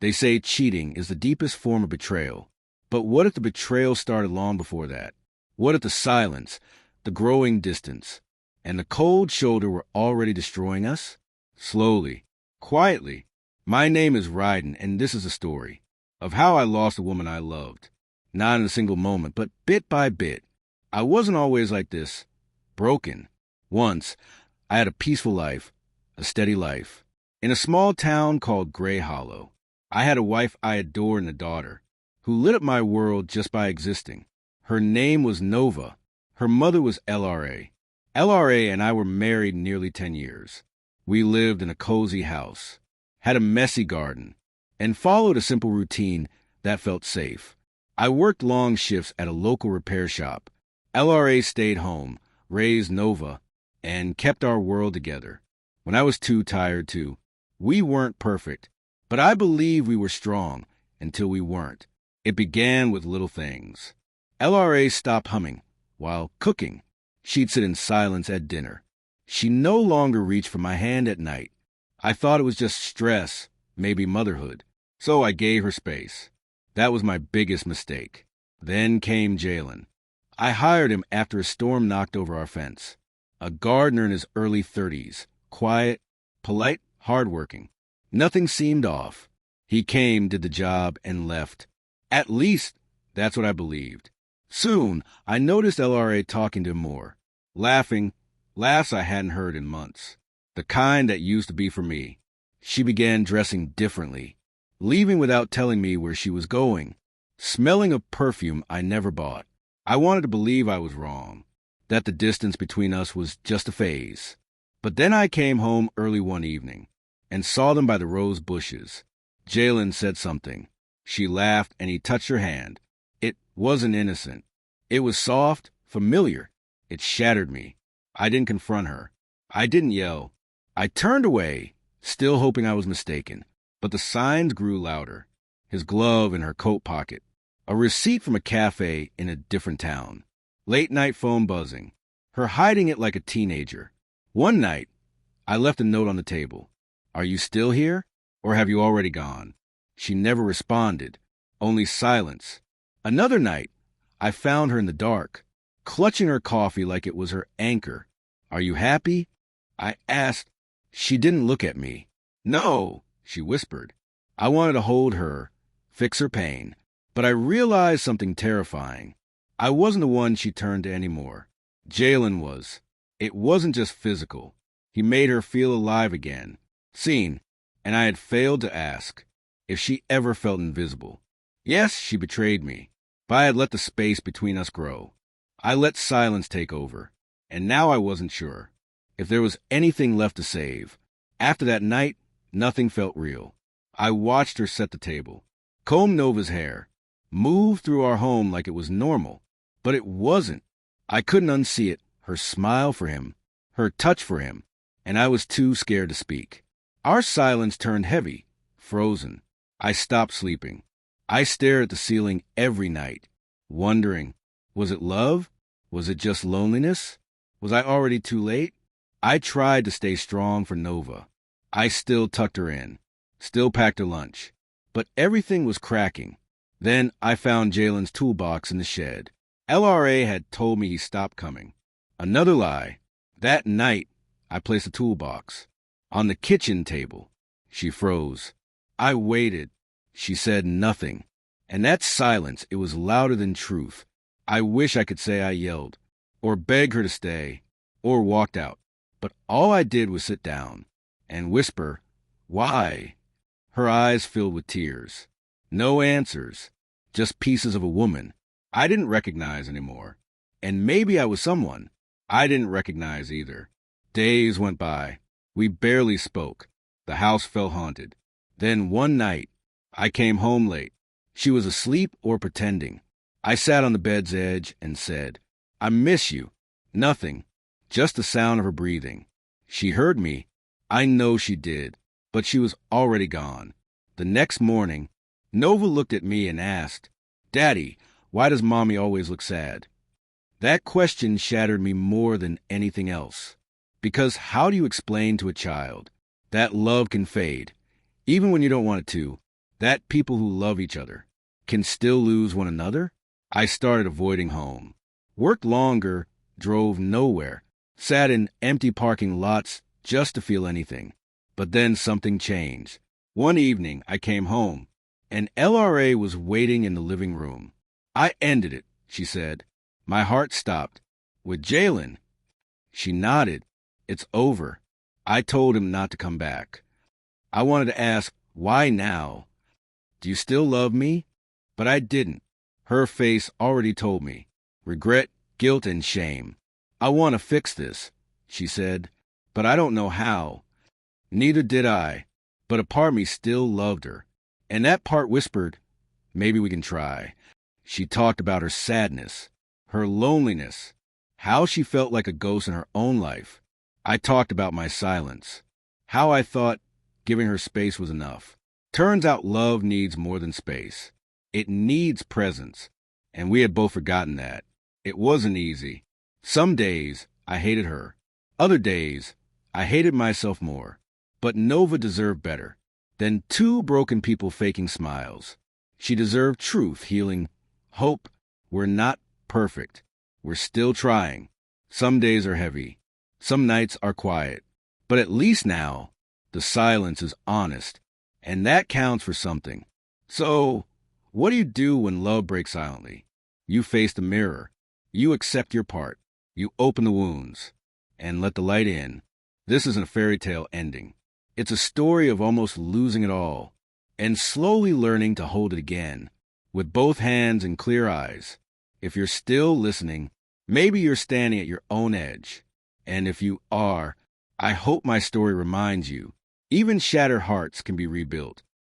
They say cheating is the deepest form of betrayal. But what if the betrayal started long before that? What if the silence, the growing distance, and the cold shoulder were already destroying us? Slowly, quietly. My name is Ryden, and this is a story of how I lost a woman I loved. Not in a single moment, but bit by bit. I wasn't always like this, broken. Once, I had a peaceful life, a steady life. In a small town called Gray Hollow, I had a wife I adored and a daughter, who lit up my world just by existing. Her name was Nova. Her mother was LRA. LRA and I were married nearly 10 years. We lived in a cozy house, had a messy garden, and followed a simple routine that felt safe. I worked long shifts at a local repair shop. LRA stayed home, raised Nova, and kept our world together. When I was too tired to. We weren't perfect, but I believe we were strong until we weren't. It began with little things. LRA stopped humming while cooking. She'd sit in silence at dinner. She no longer reached for my hand at night. I thought it was just stress, maybe motherhood. So I gave her space. That was my biggest mistake. Then came Jalen. I hired him after a storm knocked over our fence. A gardener in his early 30s, quiet, polite, hardworking. Nothing seemed off. He came, did the job, and left. At least, that's what I believed. Soon, I noticed LRA talking to him more, laughing, laughs I hadn't heard in months. The kind that used to be for me. She began dressing differently, leaving without telling me where she was going, smelling a perfume I never bought. I wanted to believe I was wrong, that the distance between us was just a phase. But then I came home early one evening and saw them by the rose bushes. Jalen said something. She laughed and he touched her hand. It wasn't innocent. It was soft, familiar. It shattered me. I didn't confront her. I didn't yell. I turned away, still hoping I was mistaken. But the signs grew louder. His glove in her coat pocket. A receipt from a cafe in a different town. Late-night phone buzzing. Her hiding it like a teenager. One night, I left a note on the table. Are you still here, or have you already gone? She never responded, only silence. Another night, I found her in the dark, clutching her coffee like it was her anchor. Are you happy? I asked. She didn't look at me. No, she whispered. I wanted to hold her, fix her pain, but I realized something terrifying. I wasn't the one she turned to anymore. Jalen was. It wasn't just physical. He made her feel alive again, seen, and I had failed to ask if she ever felt invisible. Yes, she betrayed me, but I had let the space between us grow. I let silence take over, and now I wasn't sure if there was anything left to save. After that night, nothing felt real. I watched her set the table, comb Nova's hair, move through our home like it was normal, but it wasn't. I couldn't unsee it, her smile for him, her touch for him, and I was too scared to speak. Our silence turned heavy, frozen. I stopped sleeping. I stared at the ceiling every night, wondering, was it love? Was it just loneliness? Was I already too late? I tried to stay strong for Nova. I still tucked her in, still packed her lunch, but everything was cracking. Then I found Jalen's toolbox in the shed. LRA had told me he stopped coming. Another lie. That night, I placed a toolbox on the kitchen table. She froze. I waited. She said nothing. And that silence, it was louder than truth. I wish I could say I yelled, or beg her to stay, or walked out. But all I did was sit down and whisper, "Why?" Her eyes filled with tears. No answers, just pieces of a woman I didn't recognize anymore. And maybe I was someone I didn't recognize either. Days went by. We barely spoke. The house felt haunted. Then one night, I came home late. She was asleep or pretending. I sat on the bed's edge and said, "I miss you." Nothing, just the sound of her breathing. She heard me. I know she did, but she was already gone. The next morning, Nova looked at me and asked, "Daddy, why does Mommy always look sad?" That question shattered me more than anything else. Because how do you explain to a child that love can fade, even when you don't want it to, That people who love each other can still lose one another? I started avoiding home. Worked longer, drove nowhere, sat in empty parking lots just to feel anything. But then something changed. One evening, I came home. An LRA was waiting in the living room. I ended it, she said. My heart stopped. With Jalen? She nodded. It's over. I told him not to come back. I wanted to ask, why now? Do you still love me? But I didn't. Her face already told me. Regret, guilt, and shame. I want to fix this, she said, but I don't know how. Neither did I, but a part of me still loved her. And that part whispered, maybe we can try. She talked about her sadness, her loneliness, how she felt like a ghost in her own life. I talked about my silence, how I thought giving her space was enough. Turns out love needs more than space. It needs presence, and we had both forgotten that. It wasn't easy. Some days I hated her. Other days I hated myself more. But Nova deserved better than two broken people faking smiles. She deserved truth, healing, hope. We're not perfect. We're still trying. Some days are heavy. Some nights are quiet. But at least now, the silence is honest, and that counts for something. So, what do you do when love breaks silently? You face the mirror. You accept your part. You open the wounds and let the light in. This isn't a fairy tale ending. It's a story of almost losing it all and slowly learning to hold it again with both hands and clear eyes. If you're still listening, maybe you're standing at your own edge. And if you are, I hope my story reminds you, even shattered hearts can be rebuilt.